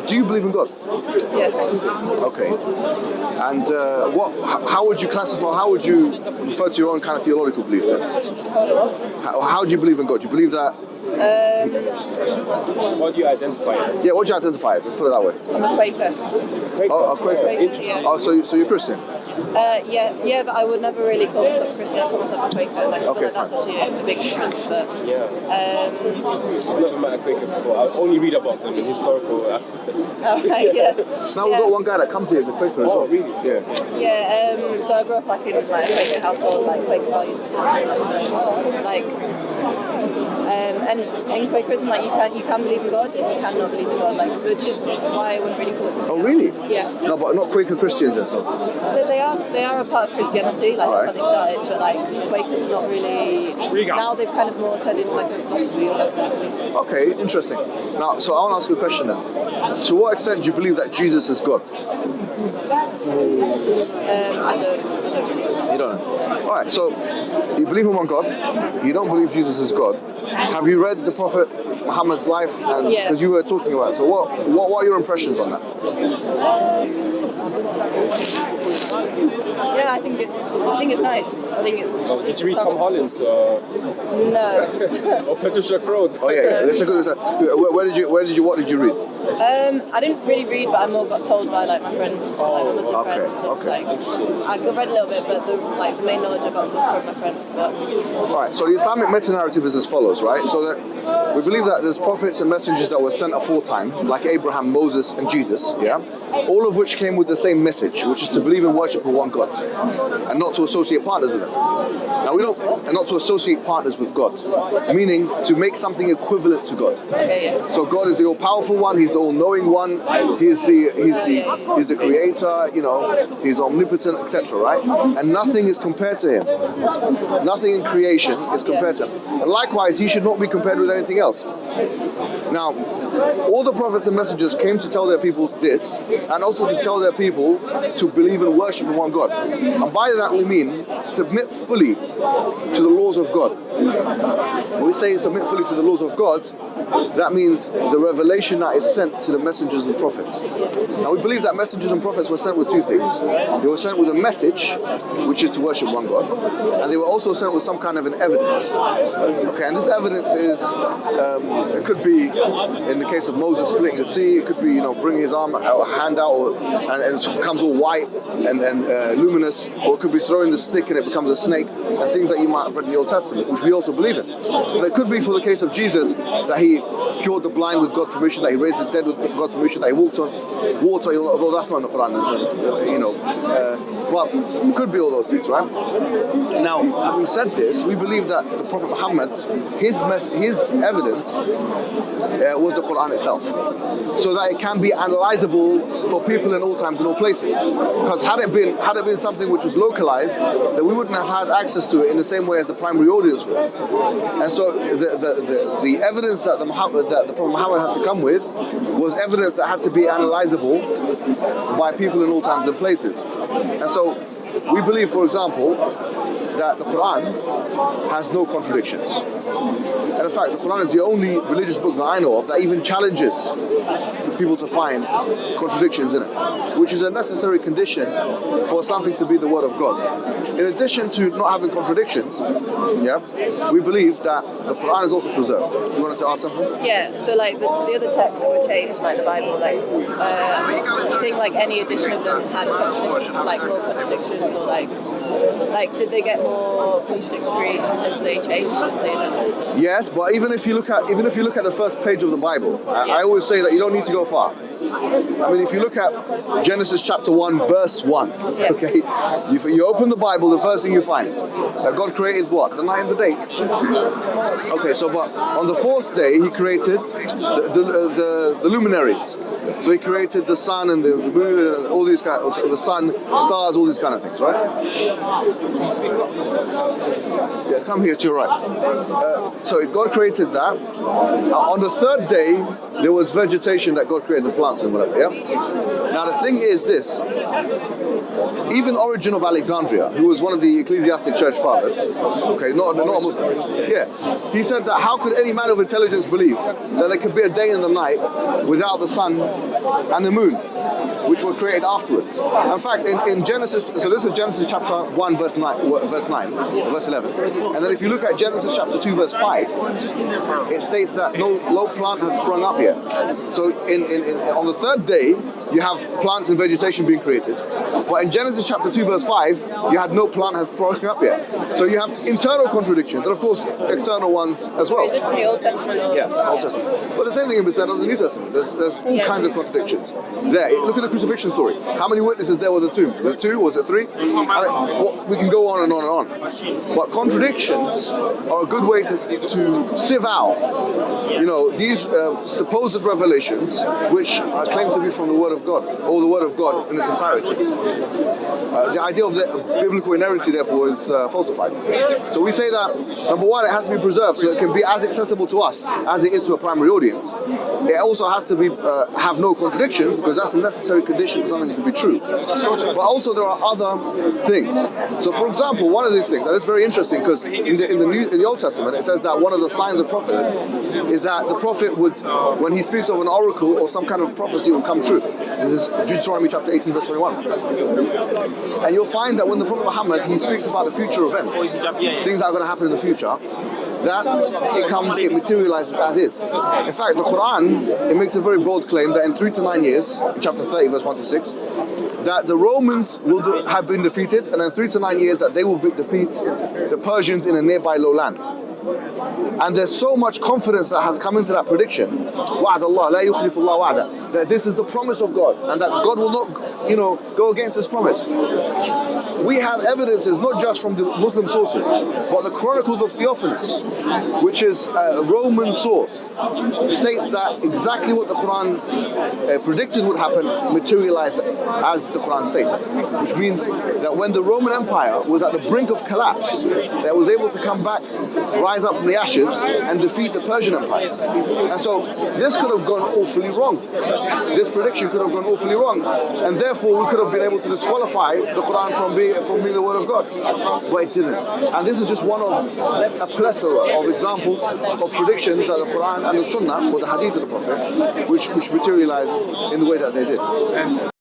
Do you believe in God? Yeah. Okay. And how would you classify? How would you refer to your own kind of theological belief then? How do you believe in God? Do you believe that? What do you identify as? Yeah, what do you identify as? Let's put it that way. I'm a Quaker. Oh, a Quaker. Yeah. Oh, so you're Christian? Yeah, but I would never really call myself a Christian. I call myself a Quaker. Like, I feel like that's actually a big difference. But I've never met a Quaker before. I only read about them in historical aspect. right, yeah. Now we've got one guy that comes here as a Quaker as well. Really? Yeah. Yeah. So I grew up like in like a Quaker household, like Quaker values, like. And in Quakerism, like you can believe in God and you cannot believe in God, like, which is why I wouldn't really call it Christianity. Oh, really? Yeah. No, but not Quaker Christians and so. They are a part of Christianity, like that's how they started, but like Quakers are not really. Now they've kind of more turned into like a philosophy or like belief system. Okay, interesting. Now, so I want to ask you a question then. To what extent do you believe that Jesus is God? I don't really. You don't know. All right, so you believe in one God. You don't believe Jesus is God. Have you read the Prophet Muhammad's life? Because you were talking about it. So what are your impressions on that? Yeah, I think it's nice. I think it's. Did you read Tom Holland's? No. Or Patricia Crowe? Oh yeah, that's a good. What did you read? I didn't really read, but I more got told by like my friends, like my Muslim friends. So, like, I read a little bit, but the main knowledge I got from my friends. But. Right. So the Islamic meta-narrative is as follows, right? So that we believe that there's prophets and messengers that were sent aforetime, like Abraham, Moses, and Jesus. Yeah. All of which came with the same message, which is to believe and worship in one God, and not to associate partners with Him. Now we don't, and not to associate partners with God, meaning to make something equivalent to God. So God is the all-powerful one. He's the all-knowing one. He's the creator. You know, He's omnipotent, etc. Right? And nothing is compared to Him. Nothing in creation is compared to Him. And likewise, He should not be compared with anything else. Now, all the prophets and messengers came to tell their people this, and also to tell their people to believe and worship in one God. And by that we mean submit fully to the laws of God. When we say submit fully to the laws of God, that means the revelation that is sent to the messengers and prophets. Now we believe that messengers and prophets were sent with two things. They were sent with a message, which is to worship one God, and they were also sent with some kind of an evidence. Okay, and this evidence is, it could be, in the case of Moses splitting the sea, it could be, bringing his arm or hand out and it becomes all white and luminous, or it could be throwing the stick and it becomes a snake, and things that you might have read in the Old Testament, which we also believe in. But it could be for the case of Jesus, that He cured the blind with God's permission, that He raised the dead with God's permission, that He walked on water, although that's not in the Quran, but it could be all those things, right? Now, having said this, we believe that the Prophet Muhammad, his evidence was the Quran itself, so that it can be analyzable for people in all times and all places. Because had it been something which was localized, then we wouldn't have had access to it in the same way as the primary audience would. And so the evidence that the Prophet Muhammad had to come with was evidence that had to be analyzable by people in all times and places. And so we believe, for example, that the Quran has no contradictions. And in fact, the Quran is the only religious book that I know of that even challenges people to find contradictions in it, which is a necessary condition for something to be the word of God. In addition to not having contradictions, we believe that the Quran is also preserved. You wanted to ask something? Yeah, so like the other texts that were changed, like the Bible, like do you think like any edition of them had contradictions, like more contradictions, or like did they get more contradictory as they changed, as they adapted? Yes, but even if you look at the first page of the Bible, I always say that you don't need to go far. I mean, if you look at Genesis chapter 1, verse 1, okay, you open the Bible, the first thing you find, that God created what? The night and the day. Okay, so but on the fourth day, He created the luminaries. So He created the sun and the moon and all these the sun, stars, all these kind of things, right? Yeah, come here to your right. So God created that. On the third day, there was vegetation that God created, the plants and whatever, yeah? Now the thing is this, even Origen of Alexandria, who was one of the ecclesiastic church fathers, okay, not a Muslim, yeah, he said that how could any man of intelligence believe that there could be a day and a night without the sun and the moon, which were created afterwards. In fact, in Genesis, so this is Genesis chapter 1, verse 9, verse 11. And then if you look at Genesis chapter 2, verse 5, it states that no plant has sprung up yet. So on the third day, you have plants and vegetation being created. But in Genesis chapter 2, verse 5, you had no plant has sprung up yet. So you have internal contradictions, and of course, external ones as well. Is this in the Old Testament? Yeah, Old Testament. But the same thing can be said of the New Testament. There's all kinds of contradictions. There, look at the crucifixion story. How many witnesses there were at the tomb? Was it 2? Was it 3? We can go on and on and on. But contradictions are a good way to sieve out, these supposed revelations, which are claimed to be from the Word of God, or the Word of God in its entirety. The idea of the biblical inerrancy, therefore, is falsified. So we say that, number one, it has to be preserved so it can be as accessible to us as it is to a primary audience. It also has to be have no contradictions, because that's a necessary condition for something to be true. But also there are other things. So for example, one of these things, and it's very interesting, because in the Old Testament it says that one of the signs of prophethood is that the prophet would, when he speaks of an oracle or some kind of prophecy, will come true. This is Deuteronomy chapter 18, verse 21. And you'll find that when the Prophet Muhammad, he speaks about the future events, things that are going to happen in the future, that it materializes as is. In fact, the Quran, it makes a very bold claim that in 3 to 9 years, in chapter 30, verse 1 to 6, that the Romans will have been defeated, and in 3 to 9 years that they will defeat the Persians in a nearby lowland. And there's so much confidence that has come into that prediction, وعد الله لا يخلف الله وعده, that this is the promise of God, and that God will not, go against this promise. We have evidences not just from the Muslim sources, but the Chronicles of Theophilus, which is a Roman source, states that exactly what the Quran predicted would happen materialized as the Quran stated, which means that when the Roman Empire was at the brink of collapse, that was able to come back, rise up from the ashes and defeat the Persian Empire. And so this could have gone awfully wrong. This prediction could have gone awfully wrong, and therefore we could have been able to disqualify the Quran from being the Word of God, but it didn't. And this is just one of a plethora of examples of predictions that the Quran and the Sunnah, or the Hadith of the Prophet, which materialized in the way that they did.